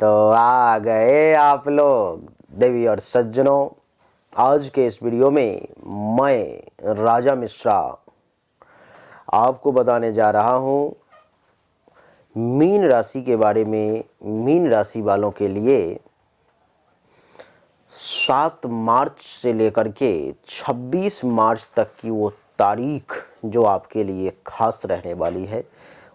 तो आ गए आप लोग देवी और सज्जनों। आज के इस वीडियो में मैं राजा मिश्रा आपको बताने जा रहा हूं मीन राशि के बारे में। मीन राशि वालों के लिए 7 मार्च से लेकर के 26 मार्च तक की वो तारीख जो आपके लिए खास रहने वाली है,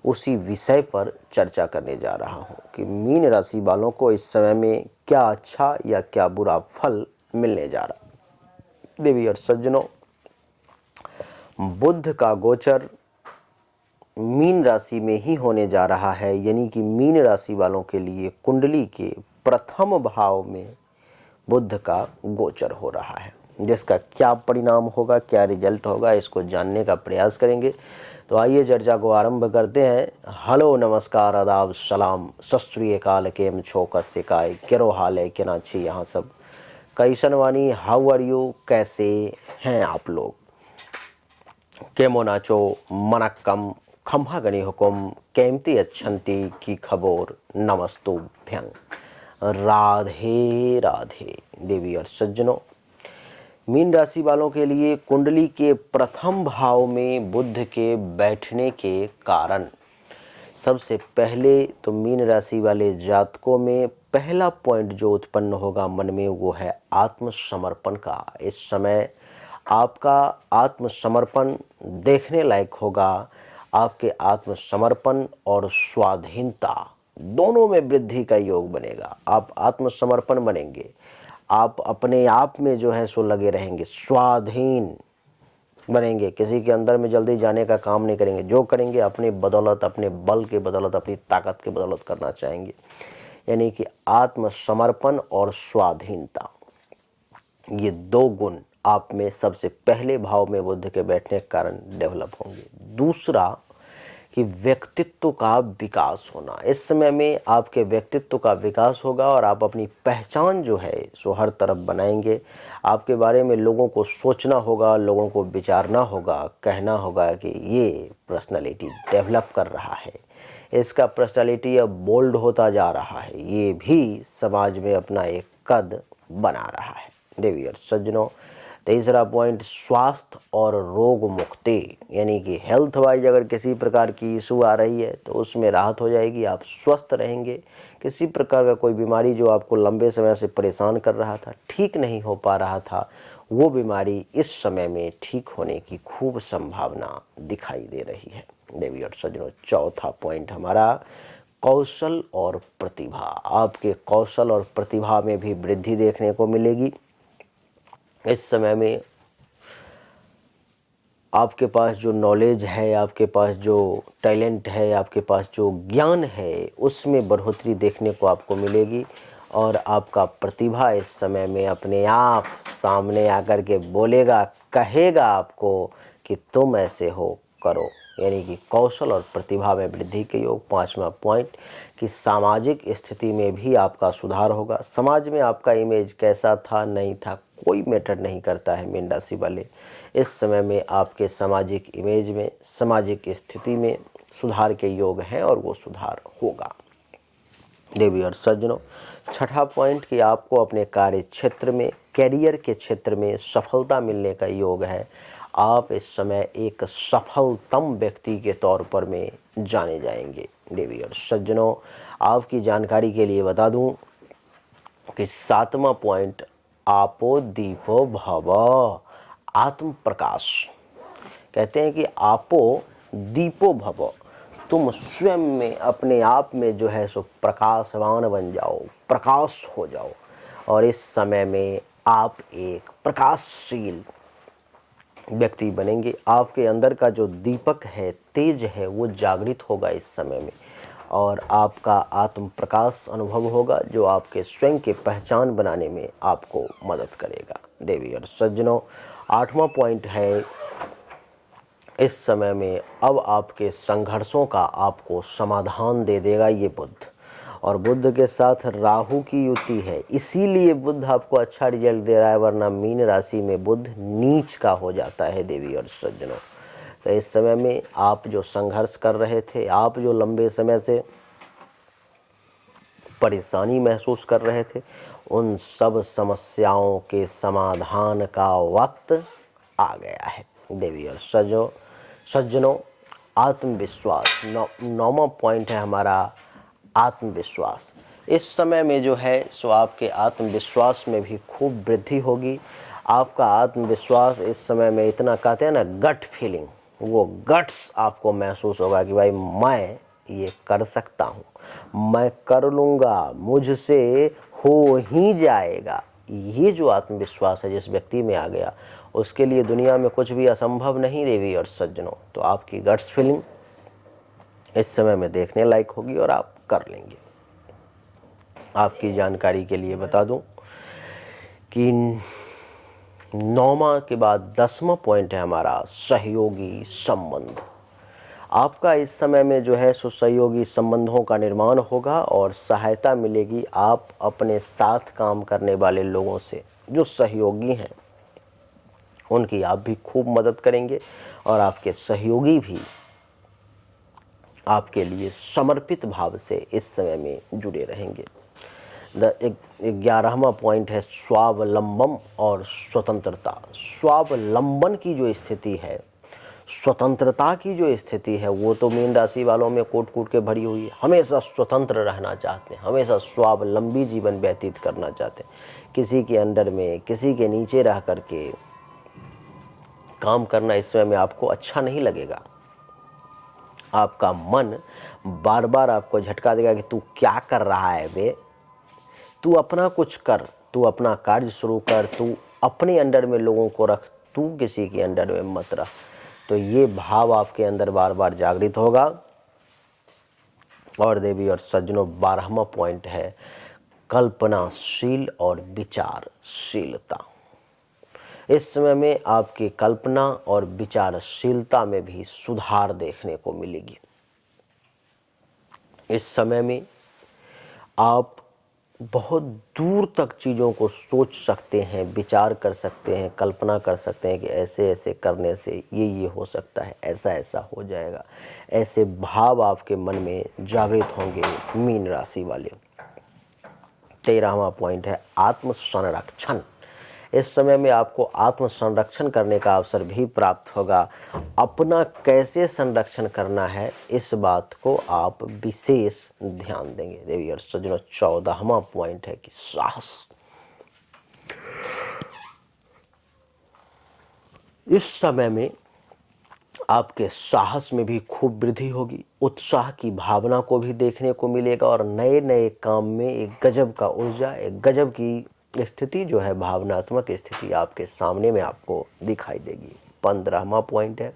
उसी विषय पर चर्चा करने जा रहा हूं कि मीन राशि वालों को इस समय में क्या अच्छा या क्या बुरा फल मिलने जा रहा है। देवी और सज्जनों, बुध का गोचर मीन राशि में ही होने जा रहा है, यानी कि मीन राशि वालों के लिए कुंडली के प्रथम भाव में बुध का गोचर हो रहा है। जिसका क्या परिणाम होगा, क्या रिजल्ट होगा, इसको जानने का प्रयास करेंगे। तो आइए चर्चा को आरंभ करते हैं। हेलो, नमस्कार, आदाब, सलाम, सत श्री अकाल, केम छो, कस्य काय, केरो हाल है, केना छी यहाँ सब, कैसन वानी, हाउ आर यू, कैसे हैं आप लोग, केमो नाचो, मनक्कम, खम्हा गणी हुकुम, केमती अच्छंती की खबोर, नमस्तुभ्यं, राधे राधे। देवी और सज्जनों, मीन राशि वालों के लिए कुंडली के प्रथम भाव में बुध के बैठने के कारण सबसे पहले तो मीन राशि वाले जातकों में पहला पॉइंट जो उत्पन्न होगा मन में, वो है आत्मसमर्पण का। इस समय आपका आत्मसमर्पण देखने लायक होगा। आपके आत्मसमर्पण और स्वाधीनता दोनों में वृद्धि का योग बनेगा। आप आत्मसमर्पण बनेंगे, आप अपने आप में जो है सो लगे रहेंगे, स्वाधीन बनेंगे, किसी के अंदर में जल्दी जाने का काम नहीं करेंगे। जो करेंगे अपने बदौलत, अपने बल के बदौलत, अपनी ताकत के बदौलत करना चाहेंगे। यानी कि आत्मसमर्पण और स्वाधीनता, ये दो गुण आप में सबसे पहले भाव में बुध के बैठने के कारण डेवलप होंगे। दूसरा कि व्यक्तित्व का विकास होना। इस समय में आपके व्यक्तित्व का विकास होगा और आप अपनी पहचान जो है सो हर तरफ बनाएंगे। आपके बारे में लोगों को सोचना होगा, लोगों को विचारना होगा, कहना होगा कि ये पर्सनालिटी डेवलप कर रहा है, इसका पर्सनालिटी अब बोल्ड होता जा रहा है, ये भी समाज में अपना एक कद बना रहा है। देवी और सज्जनों, तीसरा पॉइंट स्वास्थ्य और रोग मुक्ति, यानी कि हेल्थ वाइज अगर किसी प्रकार की इशू आ रही है तो उसमें राहत हो जाएगी, आप स्वस्थ रहेंगे। किसी प्रकार का कोई बीमारी जो आपको लंबे समय से परेशान कर रहा था, ठीक नहीं हो पा रहा था, वो बीमारी इस समय में ठीक होने की खूब संभावना दिखाई दे रही है। देवी और सज्जनों, चौथा पॉइंट हमारा कौशल और प्रतिभा। आपके कौशल और प्रतिभा में भी वृद्धि देखने को मिलेगी। इस समय में आपके पास जो नॉलेज है, आपके पास जो टैलेंट है, आपके पास जो ज्ञान है, उसमें बढ़ोतरी देखने को आपको मिलेगी। और आपका प्रतिभा इस समय में अपने आप सामने आकर के बोलेगा, कहेगा आपको कि तुम ऐसे हो, करो। यानी कि कौशल और प्रतिभा में वृद्धि के योग। पांचवा पॉइंट कि सामाजिक स्थिति में भी आपका सुधार होगा। समाज में आपका इमेज कैसा था, नहीं था, कोई मैटर नहीं करता है। मीन राशि वाले इस समय में आपके सामाजिक इमेज में, सामाजिक स्थिति में सुधार के योग हैं और वो सुधार होगा। देवी और सज्जनों, छठा पॉइंट कि आपको अपने कार्य क्षेत्र में, कैरियर के क्षेत्र में सफलता मिलने का योग है। आप इस समय एक सफलतम व्यक्ति के तौर पर में जाने जाएंगे। देवी और सज्जनों, आपकी जानकारी के लिए बता दूं कि सातवां पॉइंट आपो दीपो भव, आत्म प्रकाश। कहते हैं कि आपो दीपो भव, तुम स्वयं में, अपने आप में जो है सो प्रकाशवान बन जाओ, प्रकाश हो जाओ। और इस समय में आप एक प्रकाशशील व्यक्ति बनेंगे। आपके अंदर का जो दीपक है, तेज है, वो जागृत होगा इस समय में और आपका आत्म प्रकाश अनुभव होगा, जो आपके स्वयं के पहचान बनाने में आपको मदद करेगा। देवी और सज्जनों, आठवां पॉइंट है इस समय में अब आपके संघर्षों का आपको समाधान दे देगा ये बुध। और बुध के साथ राहु की युति है, इसीलिए बुध आपको अच्छा रिजल्ट दे रहा है, वरना मीन राशि में बुध नीच का हो जाता है। देवी और सज्जनों, तो इस समय में आप जो संघर्ष कर रहे थे, आप जो लंबे समय से परेशानी महसूस कर रहे थे, उन सब समस्याओं के समाधान का वक्त आ गया है। देवी और सज्जनों, आत्मविश्वास, नौवां पॉइंट है हमारा आत्मविश्वास। इस समय में जो है सो आपके आत्मविश्वास में भी खूब वृद्धि होगी। आपका आत्मविश्वास इस समय में इतना, कहते हैं ना गट फीलिंग, वो गट्स आपको महसूस होगा कि भाई मैं ये कर सकता हूँ, मैं कर लूँगा, मुझसे हो ही जाएगा। ये जो आत्मविश्वास है जिस व्यक्ति में आ गया, उसके लिए दुनिया में कुछ भी असंभव नहीं। देवी और सज्जनों, तो आपकी गट्स फीलिंग इस समय में देखने लायक होगी और आप कर लेंगे। आपकी जानकारी के लिए बता दूं कि 9वां के बाद 10वां पॉइंट है हमारा सहयोगी संबंध। आपका इस समय में जो है सो सहयोगी संबंधों का निर्माण होगा और सहायता मिलेगी। आप अपने साथ काम करने वाले लोगों से, जो सहयोगी हैं, उनकी आप भी खूब मदद करेंगे और आपके सहयोगी भी आपके लिए समर्पित भाव से इस समय में जुड़े रहेंगे। 11वां पॉइंट है स्वावलंबन और स्वतंत्रता। स्वावलंबन की जो स्थिति है, स्वतंत्रता की जो स्थिति है, वो तो मीन राशि वालों में कूट कूट के भरी हुई है। हमेशा स्वतंत्र रहना चाहते हैं, हमेशा स्वावलंबी जीवन व्यतीत करना चाहते हैं। किसी के अंडर में, किसी के नीचे रह करके काम करना इस समय में आपको अच्छा नहीं लगेगा। आपका मन बार बार आपको झटका देगा कि तू क्या कर रहा है बे, तू अपना कुछ कर, तू अपना कार्य शुरू कर, तू अपने अंडर में लोगों को रख, तू किसी के अंडर में मत रह। तो ये भाव आपके अंदर बार बार जागृत होगा। और देवी और सज्जनों, 12वां पॉइंट है कल्पनाशील और विचारशीलता। इस समय में आपकी कल्पना और विचारशीलता में भी सुधार देखने को मिलेगी। इस समय में आप बहुत दूर तक चीज़ों को सोच सकते हैं, विचार कर सकते हैं, कल्पना कर सकते हैं कि ऐसे ऐसे करने से ये हो सकता है, ऐसा ऐसा हो जाएगा। ऐसे भाव आपके मन में जागृत होंगे मीन राशि वाले। 13वां पॉइंट है आत्म संरक्षण। इस समय में आपको आत्म संरक्षण करने का अवसर भी प्राप्त होगा। अपना कैसे संरक्षण करना है, इस बात को आप विशेष ध्यान देंगे। देवी और सज्जनों, 14वां पॉइंट है कि साहस। इस समय में आपके साहस में भी खूब वृद्धि होगी, उत्साह की भावना को भी देखने को मिलेगा और नए नए काम में एक गजब का ऊर्जा, एक गजब की स्थिति जो है, भावनात्मक स्थिति आपके सामने में आपको दिखाई देगी। 15वां पॉइंट है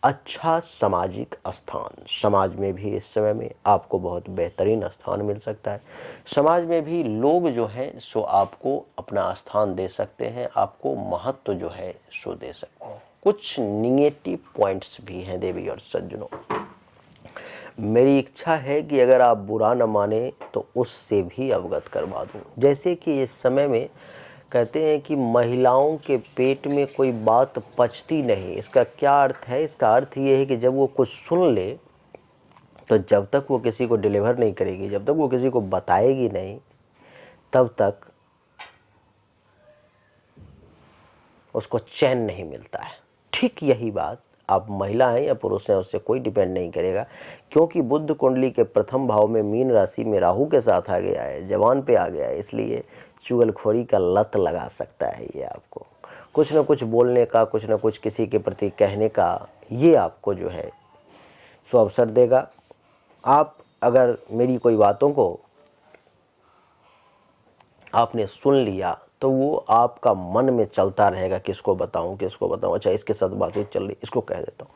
अच्छा सामाजिक स्थान। समाज में भी इस समय में आपको बहुत बेहतरीन स्थान मिल सकता है। समाज में भी लोग जो हैं सो आपको अपना स्थान दे सकते हैं, आपको महत्व जो है सो दे सकते हैं। कुछ निगेटिव पॉइंट्स भी हैं देवी और सज्जनों। मेरी इच्छा है कि अगर आप बुरा न माने तो उससे भी अवगत करवा दूं। जैसे कि इस समय में कहते हैं कि महिलाओं के पेट में कोई बात पचती नहीं। इसका क्या अर्थ है? इसका अर्थ ये है कि जब वो कुछ सुन ले तो जब तक वो किसी को डिलीवर नहीं करेगी, जब तक वो किसी को बताएगी नहीं, तब तक उसको चैन नहीं मिलता है। ठीक यही बात आप महिला हैं या पुरुष हैं, उससे कोई डिपेंड नहीं करेगा, क्योंकि बुध कुंडली के प्रथम भाव में मीन राशि में राहु के साथ आ गया है, जवान पे आ गया है। इसलिए चुगलखोरी का लत लगा सकता है ये आपको, कुछ ना कुछ बोलने का, कुछ ना कुछ किसी के प्रति कहने का, ये आपको जो है सो अवसर देगा। आप अगर मेरी कोई बातों को आपने सुन लिया तो वो आपका मन में चलता रहेगा, किसको बताऊं, किसको बताऊं, अच्छा इसके साथ बातचीत चल रही, इसको कह देता हूं।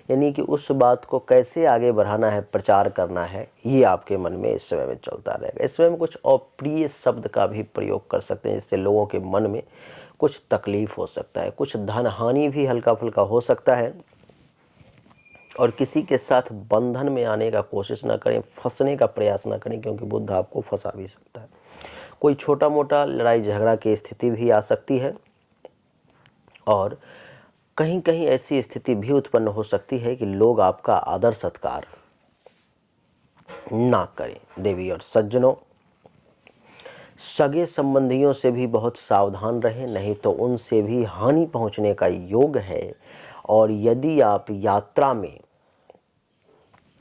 यानी कि उस बात को कैसे आगे बढ़ाना है, प्रचार करना है, ये आपके मन में इस समय में चलता रहेगा। इस समय में कुछ अप्रिय शब्द का भी प्रयोग कर सकते हैं, जिससे लोगों के मन में कुछ तकलीफ हो सकता है, कुछ धन हानि भी हल्का फुल्का हो सकता है। और किसी के साथ बंधन में आने का कोशिश ना करें, फंसने का प्रयास ना करें, क्योंकि बुध आपको फंसा भी सकता है। कोई छोटा मोटा लड़ाई झगड़ा की स्थिति भी आ सकती है और कहीं कहीं ऐसी स्थिति भी उत्पन्न हो सकती है कि लोग आपका आदर सत्कार ना करें। देवी और सज्जनों, सगे संबंधियों से भी बहुत सावधान रहें, नहीं तो उनसे भी हानि पहुंचने का योग है। और यदि आप यात्रा में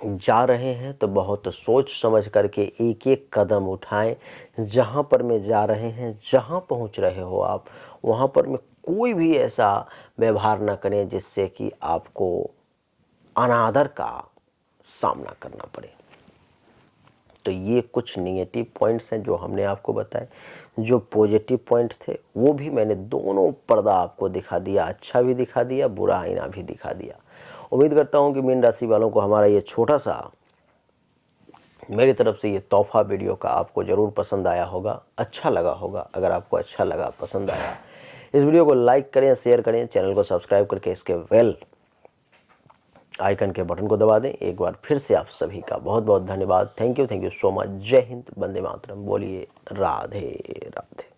जा रहे हैं तो बहुत सोच समझ करके एक एक कदम उठाएं। जहां पर में जा रहे हैं, जहां पहुंच रहे हो आप, वहां पर में कोई भी ऐसा व्यवहार ना करें जिससे कि आपको अनादर का सामना करना पड़े। तो ये कुछ नेगेटिव पॉइंट्स हैं जो हमने आपको बताए। जो पॉजिटिव पॉइंट थे वो भी मैंने दोनों पर्दा आपको दिखा दिया, अच्छा भी दिखा दिया, बुरा आईना भी दिखा दिया। उम्मीद करता हूं कि मीन राशि वालों को हमारा ये छोटा सा मेरी तरफ से ये तोहफा वीडियो का आपको ज़रूर पसंद आया होगा, अच्छा लगा होगा। अगर आपको अच्छा लगा, पसंद आया, इस वीडियो को लाइक करें, शेयर करें, चैनल को सब्सक्राइब करके इसके बेल आइकन के बटन को दबा दें। एक बार फिर से आप सभी का बहुत बहुत धन्यवाद। Thank you so much. जय हिंद, वंदे मातरम। बोलिए राधे राधे।